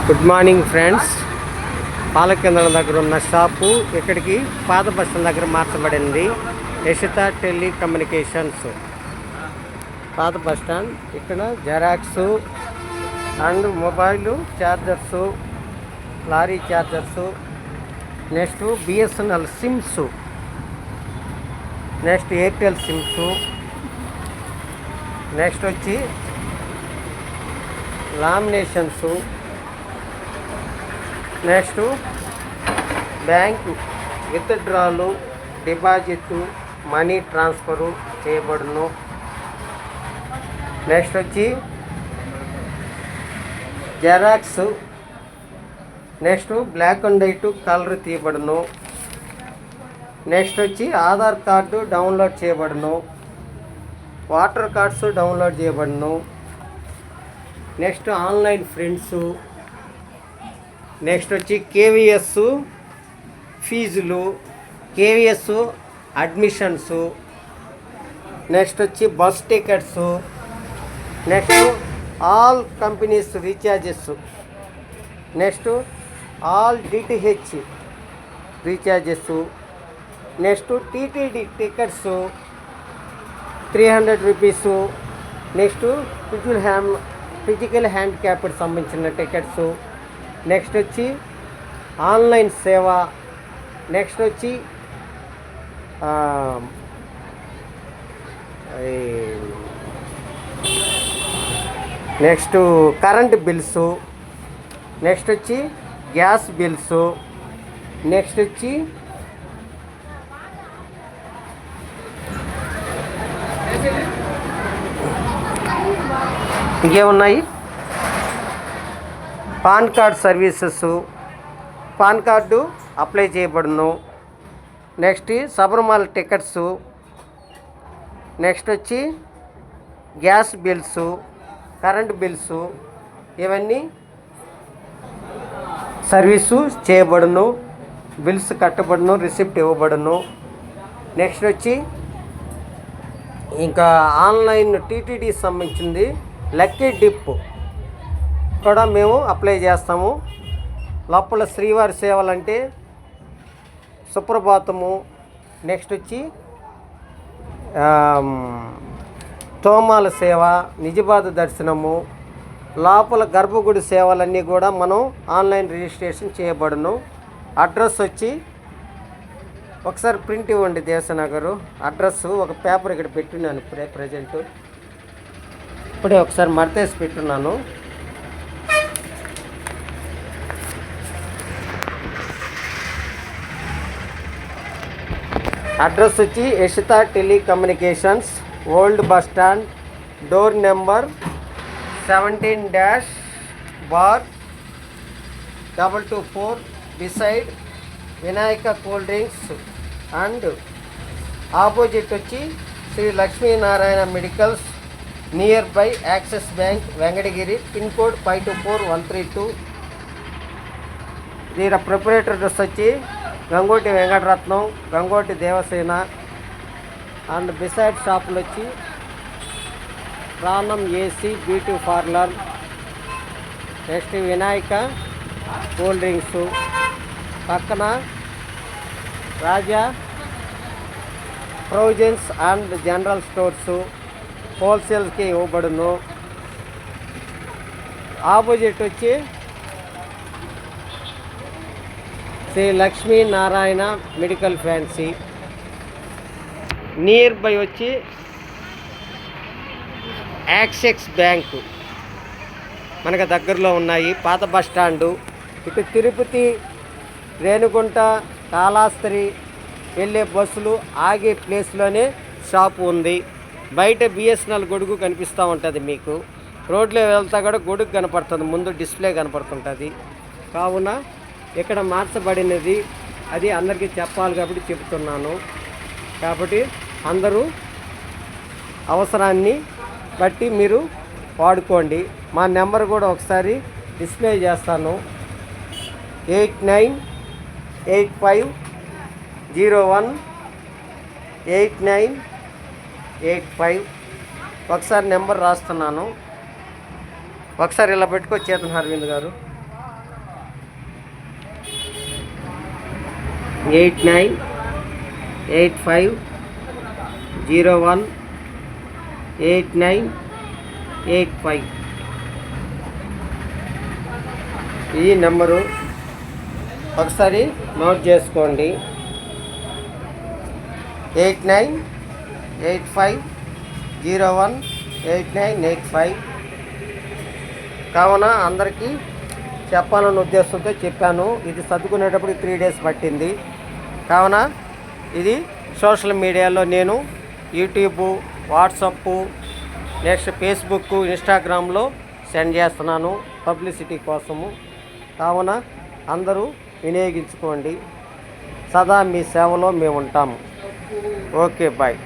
Good morning friends. పాలకేంద్రం దగ్గర ఉన్న shop ఇక్కడికి పాత బస్ స్టాండ్ దగ్గర మార్చబడింది. యశిత టెలికమ్యూనికేషన్స్ పాత బస్ స్టాండ్. ఇక్కడ xerox and mobile chargers, lorry chargers, next BSNL sims, next Airtel sims, next వచ్చి లామినేషన్స్, నెక్స్ట్ బ్యాంకు విత్డ్రాలు, డిపాజిట్, మనీ ట్రాన్స్ఫరు చేయబడును. నెక్స్ట్ వచ్చి xerox, next black and white colour తీయబడును. Next వచ్చి ఆధార్ కార్డు డౌన్లోడ్ చేయబడును, voter cards download చేయబడును. Next online friends, next వచ్చి KVS ఫీజులు, కేవీఎస్ అడ్మిషన్స్, నెక్స్ట్ వచ్చి bus tickets, next all companies recharges, next all DTH recharges, next TTD tickets 300 rupees, next physical హ్యాండిక్యాప్కి సంబంధించిన tickets, next వచ్చి online సేవ, next వచ్చి next current bills, next వచ్చి gas bills, next వచ్చి ఇంకేమున్నాయి, pan card services, pan card apply చేయబడును. Next Sabarimala tickets, next వచ్చి గ్యాస్ బిల్సు, కరెంట్ బిల్సు, ఇవన్నీ సర్వీసు చేయబడును. బిల్స్ కట్టబడును, రిసిప్ట్ ఇవ్వబడును. నెక్స్ట్ వచ్చి ఇంకా ఆన్లైన్ టీటీడీ సంబంధించింది లక్కీ డిప్ కూడా మేము అప్లై చేస్తాము. లోపల శ్రీవారి సేవలంటే సుప్రభాతము, నెక్స్ట్ వచ్చి తోమాల సేవ, నిజబాధ దర్శనము, లోపల గర్భగుడి సేవలన్నీ కూడా మనం ఆన్లైన్ రిజిస్ట్రేషన్ చేయబడును. అడ్రస్ వచ్చి ఒకసారి ప్రింట్ ఇవ్వండి దేవసనగరు అడ్రస్. ఒక పేపర్ ఇక్కడ పెట్టున్నాను ఇప్పుడే ఒకసారి మడతేసి పెట్టున్నాను. అడ్రస్ వచ్చి Yashita telecommunications, old bus stand, door number 17-224, beside Vinayaka cool drinks and opposite వచ్చి Shri Lakshminarayana medicals, near by Axis bank, Venkatagiri, pin code 524132. దీని ప్రొపరేటర్ అడ్రస్ వచ్చి గంగోటి వెంకటరత్నం, గంగోటి దేవసేన అండ్ బిసైడ్ షాపులు వచ్చి Pranam AC beauty parlour, next Vinayaka cool drinks, పక్కన Raja provisions and general stores హోల్సేల్కి ఇవ్వబడును. Opposite వచ్చి Shri Lakshminarayana medical fancy, near by వచ్చి యాక్సిస్ బ్యాంకు మనకు దగ్గరలో ఉన్నాయి. పాత బస్ స్టాండు, ఇటు తిరుపతి, రేణుగుంట, కాళహస్తి వెళ్ళే బస్సులు ఆగే ప్లేస్లోనే షాపు ఉంది. బయట బిఎస్ఎన్ఎల్ గొడుగు కనిపిస్తూ ఉంటుంది మీకు. రోడ్లో వెళ్తా కూడా గొడుగు కనపడుతుంది, ముందు డిస్ప్లే కనపడుతుంటుంది. కావున ఇక్కడ మార్చబడినది అది అందరికీ చెప్పాలి కాబట్టి చెప్తున్నాను. కాబట్టి అందరూ అవసరాన్ని బట్టి మీరు వాడుకోండి. మా నెంబర్ కూడా ఒకసారి డిస్ప్లే చేస్తాను, 8985018985. ఒకసారి నెంబర్ రాస్తున్నాను, ఒకసారి ఇలా పెట్టుకో చేతన్ అరవింద్ గారు. 8985 ఈ నెంబరు ఒకసారి నోట్ చేసుకోండి. 8985018985. కావున అందరికీ చెప్పాలన్న ఉద్దేశంతో చెప్పాను. ఇది సర్దుకునేటప్పుడు 3 days పట్టింది. కావున ఇది సోషల్ మీడియాలో నేను యూట్యూబ్, వాట్సప్, నెక్స్ట్ ఫేస్బుక్, ఇన్స్టాగ్రామ్లో సెండ్ చేస్తున్నాను పబ్లిసిటీ కోసము. కావున అందరూ వినియోగించుకోండి. సదా మీ సేవలో మేము ఉంటాము. Okay, bye.